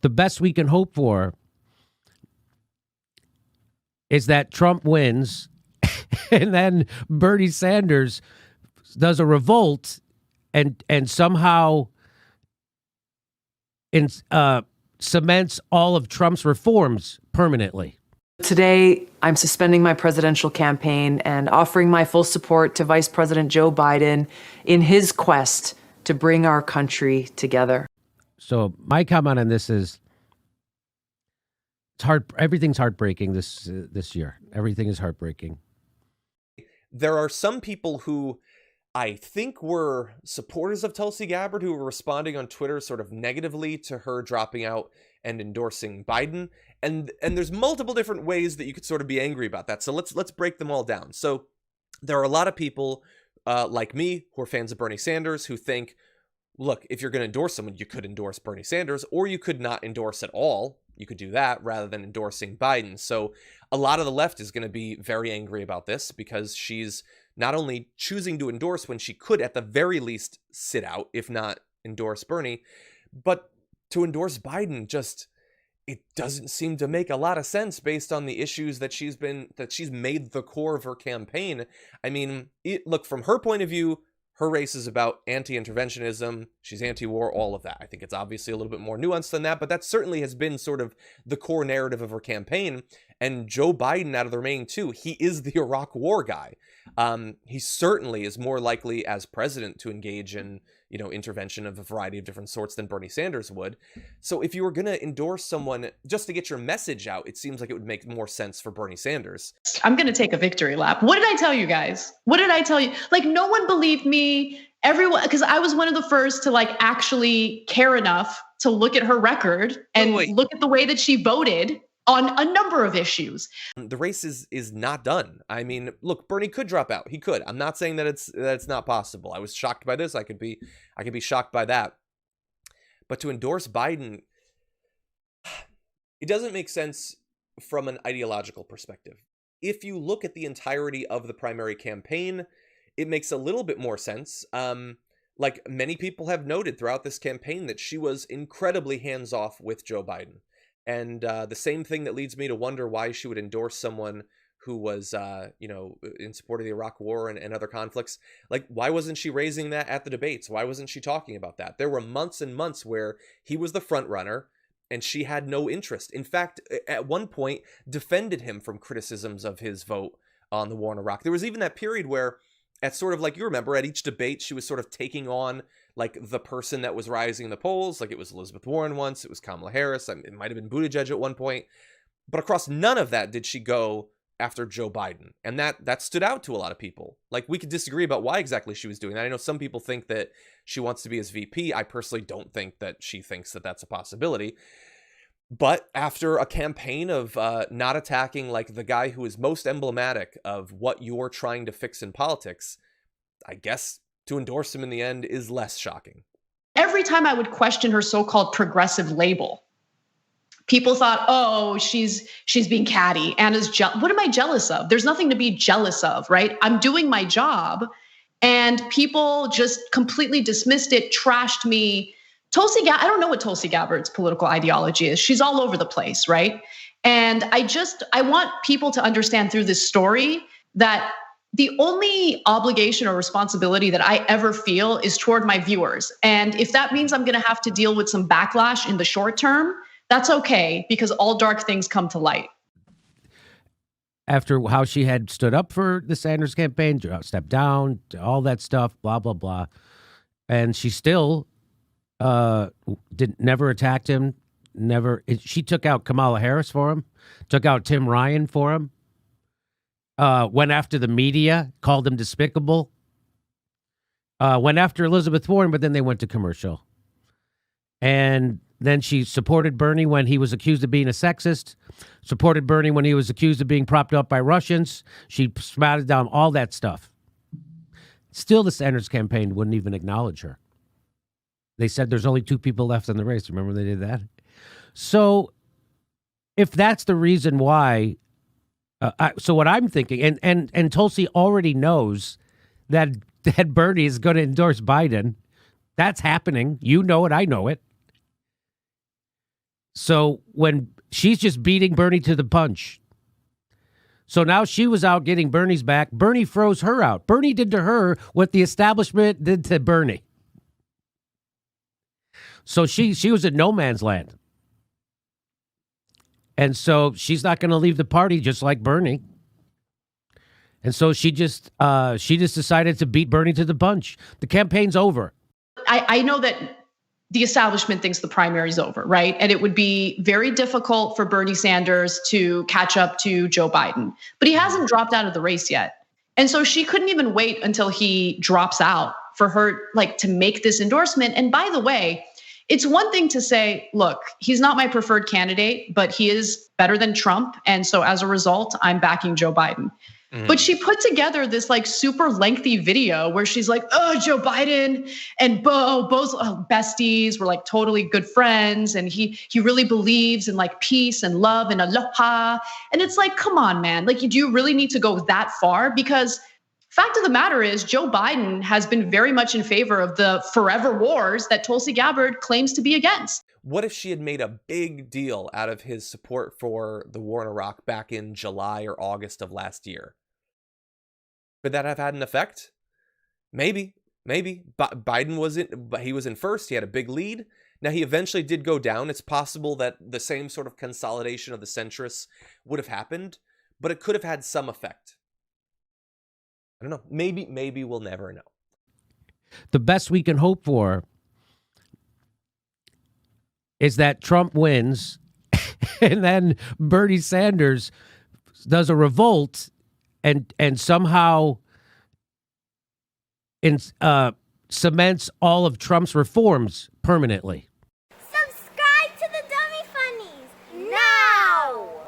the best we can hope for is that Trump wins and then Bernie Sanders does a revolt and somehow cements all of Trump's reforms permanently. Today, I'm suspending my presidential campaign and offering my full support to Vice President Joe Biden in his quest to bring our country together. So my comment on this is, it's hard. Everything's heartbreaking this year. Everything is heartbreaking. There are some people who I think were supporters of Tulsi Gabbard who were responding on Twitter sort of negatively to her dropping out and endorsing Biden. And there's multiple different ways that you could sort of be angry about that. So let's break them all down. So there are a lot of people like me who are fans of Bernie Sanders who think, look, if you're going to endorse someone, you could endorse Bernie Sanders, or you could not endorse at all. You could do that rather than endorsing Biden. So a lot of the left is going to be very angry about this because she's not only choosing to endorse when she could at the very least sit out, if not endorse Bernie, but to endorse Biden just, it doesn't seem to make a lot of sense based on the issues that she's made the core of her campaign. I mean, look, from her point of view, her race is about anti-interventionism. She's anti-war, all of that. I think it's obviously a little bit more nuanced than that, but that certainly has been sort of the core narrative of her campaign. And Joe Biden, out of the remaining two, he is the Iraq war guy. He certainly is more likely as president to engage in, intervention of a variety of different sorts than Bernie Sanders would. So if you were going to endorse someone just to get your message out, it seems like it would make more sense for Bernie Sanders. I'm going to take a victory lap. What did I tell you guys? What did I tell you? Like, no one believed me. Everyone, because I was one of the first to actually care enough to look at her record and look at the way that she voted on a number of issues. The race is not done. I mean, look, Bernie could drop out. He could. I'm not saying that it's not possible. I was shocked by this. I could be shocked by that. But to endorse Biden, it doesn't make sense from an ideological perspective. If you look at the entirety of the primary campaign, it makes a little bit more sense. Like many people have noted throughout this campaign that she was incredibly hands-off with Joe Biden. And the same thing that leads me to wonder why she would endorse someone who was, in support of the Iraq war and other conflicts. Like, why wasn't she raising that at the debates? Why wasn't she talking about that? There were months and months where he was the front runner and she had no interest. In fact, at one point, defended him from criticisms of his vote on the war in Iraq. There was even that period where, at sort of you remember, at each debate, she was sort of taking on the person that was rising in the polls. Like, it was Elizabeth Warren once, it was Kamala Harris, it might have been Buttigieg at one point. But across none of that did she go after Joe Biden. And that stood out to a lot of people. We could disagree about why exactly she was doing that. I know some people think that she wants to be his VP. I personally don't think that she thinks that that's a possibility. But after a campaign of not attacking the guy who is most emblematic of what you're trying to fix in politics, I guess to endorse him in the end is less shocking. Every time I would question her so-called progressive label, people thought, oh, she's being catty. Anna's what am I jealous of? There's nothing to be jealous of, right? I'm doing my job. And people just completely dismissed it, trashed me. I don't know what Tulsi Gabbard's political ideology is. She's all over the place, right? And I want people to understand through this story that the only obligation or responsibility that I ever feel is toward my viewers. And if that means I'm going to have to deal with some backlash in the short term, that's okay, because all dark things come to light. After how she had stood up for the Sanders campaign, stepped down, all that stuff, blah, blah, blah. And she still never attacked him. She took out Kamala Harris for him, took out Tim Ryan for him. Went after the media, called them despicable. Went after Elizabeth Warren, but then they went to commercial. And then she supported Bernie when he was accused of being a sexist, supported Bernie when he was accused of being propped up by Russians. She spouted down all that stuff. Still, the Sanders campaign wouldn't even acknowledge her. They said there's only two people left in the race. Remember they did that? So if that's the reason why, so what I'm thinking, and Tulsi already knows that Bernie is going to endorse Biden. That's happening. You know it. I know it. So when she's just beating Bernie to the punch. So now she was out getting Bernie's back. Bernie froze her out. Bernie did to her what the establishment did to Bernie. So she was in no man's land. And so she's not going to leave the party just like Bernie. And so she just decided to beat Bernie to the punch. The campaign's over. I know that the establishment thinks the primary's over, right? And it would be very difficult for Bernie Sanders to catch up to Joe Biden. But he hasn't dropped out of the race yet. And so she couldn't even wait until he drops out for her to make this endorsement. And by the way, it's one thing to say, look, he's not my preferred candidate, but he is better than Trump. And so as a result, I'm backing Joe Biden. But she put together this super lengthy video where she's like, oh, Joe Biden and both besties, were totally good friends. And he really believes in peace and love and aloha. And it's come on, man. Do you really need to go that far? Because fact of the matter is Joe Biden has been very much in favor of the forever wars that Tulsi Gabbard claims to be against. What if she had made a big deal out of his support for the war in Iraq back in July or August of last year? Could that have had an effect? Maybe. Biden was in first. He had a big lead. Now, he eventually did go down. It's possible that the same sort of consolidation of the centrists would have happened, but it could have had some effect. I don't know. Maybe we'll never know. The best we can hope for is that Trump wins and then Bernie Sanders does a revolt and somehow cements all of Trump's reforms permanently.